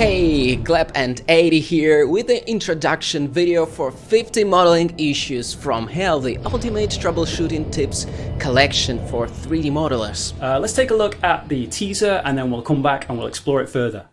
Hey, Gleb and Aidy here with the introduction video for 50 modeling issues from Hell, the ultimate troubleshooting tips collection for 3D modelers. Let's take a look at the teaser and then we'll come back and we'll explore it further.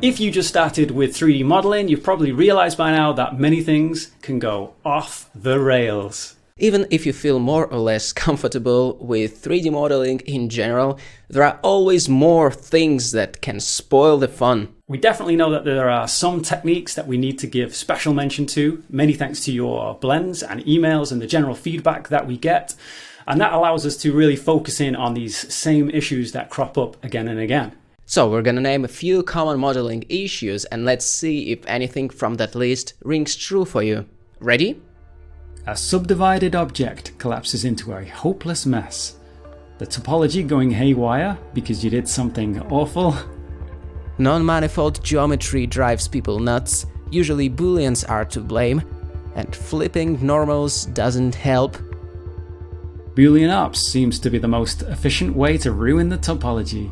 If you just started with 3D modeling, you've probably realized by now that many things can go off the rails. Even if you feel more or less comfortable with 3D modeling in general, there are always more things that can spoil the fun. We definitely know that there are some techniques that we need to give special mention to, many thanks to your blends and emails and the general feedback that we get. And that allows us to really focus in on these same issues that crop up again and again. So we're gonna name a few common modeling issues and let's see if anything from that list rings true for you. Ready? A subdivided object collapses into a hopeless mess. The topology going haywire because you did something awful. Non-manifold geometry drives people nuts, usually booleans are to blame, and flipping normals doesn't help. Boolean ops seems to be the most efficient way to ruin the topology.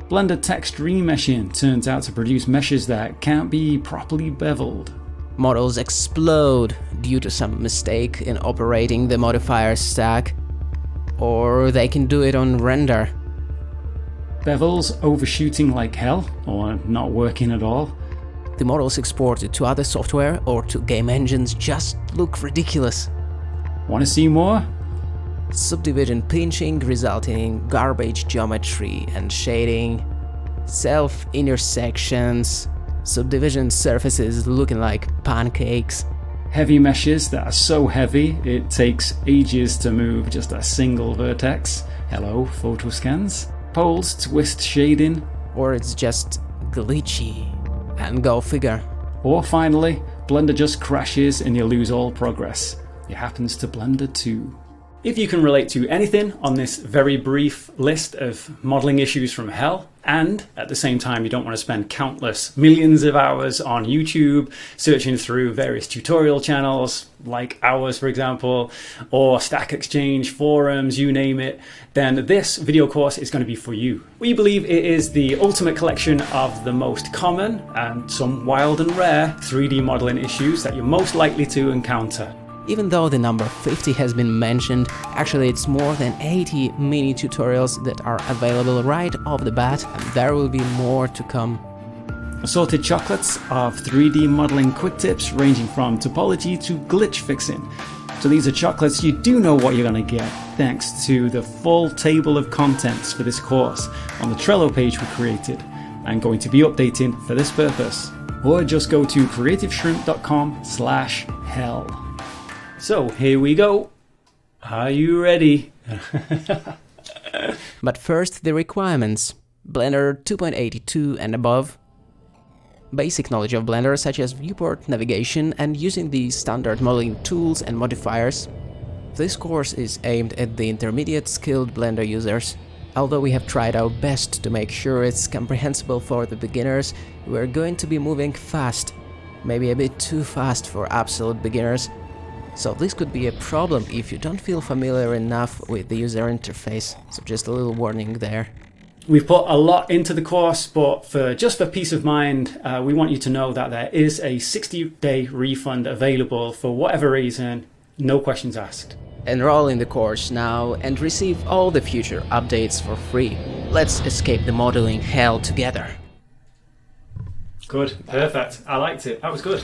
Blender text remeshing turns out to produce meshes that can't be properly beveled. Models explode due to some mistake in operating the modifier stack, or they can do it on render. Bevels overshooting like hell, or not working at all. The models exported to other software or to game engines just look ridiculous. Want to see more? Subdivision pinching resulting in garbage geometry and shading, self-intersections, subdivision surfaces looking like pancakes. Heavy meshes that are so heavy it takes ages to move just a single vertex. Hello, photo scans. Poles twist shading. Or it's just glitchy, and go figure. Or finally, Blender just crashes and you lose all progress. It happens to Blender too. If you can relate to anything on this very brief list of modeling issues from hell, and at the same time you don't want to spend countless millions of hours on YouTube searching through various tutorial channels like ours for example, or Stack Exchange forums, you name it, then this video course is going to be for you. We believe it is the ultimate collection of the most common and some wild and rare 3D modeling issues that you're most likely to encounter. Even though the number 50 has been mentioned, actually it's more than 80 mini tutorials that are available right off the bat, and there will be more to come. Assorted chocolates of 3D modeling quick tips ranging from topology to glitch fixing. So these are chocolates you do know what you're going to get thanks to the full table of contents for this course on the Trello page we created and going to be updating for this purpose. Or just go to creativeshrimp.com/hell. So here we go. Are you ready? But first the requirements. Blender 2.82 and above. Basic knowledge of Blender such as viewport navigation and using the standard modeling tools and modifiers. This course is aimed at the intermediate skilled Blender users. Although we have tried our best to make sure it's comprehensible for the beginners, we're going to be moving fast. Maybe a bit too fast for absolute beginners. So this could be a problem if you don't feel familiar enough with the user interface, so just a little warning there. We've put a lot into the course, but just for peace of mind, we want you to know that there is a 60-day refund available for whatever reason, no questions asked. Enroll in the course now and receive all the future updates for free. Let's escape the modeling hell together. Good, perfect. I liked it. That was good.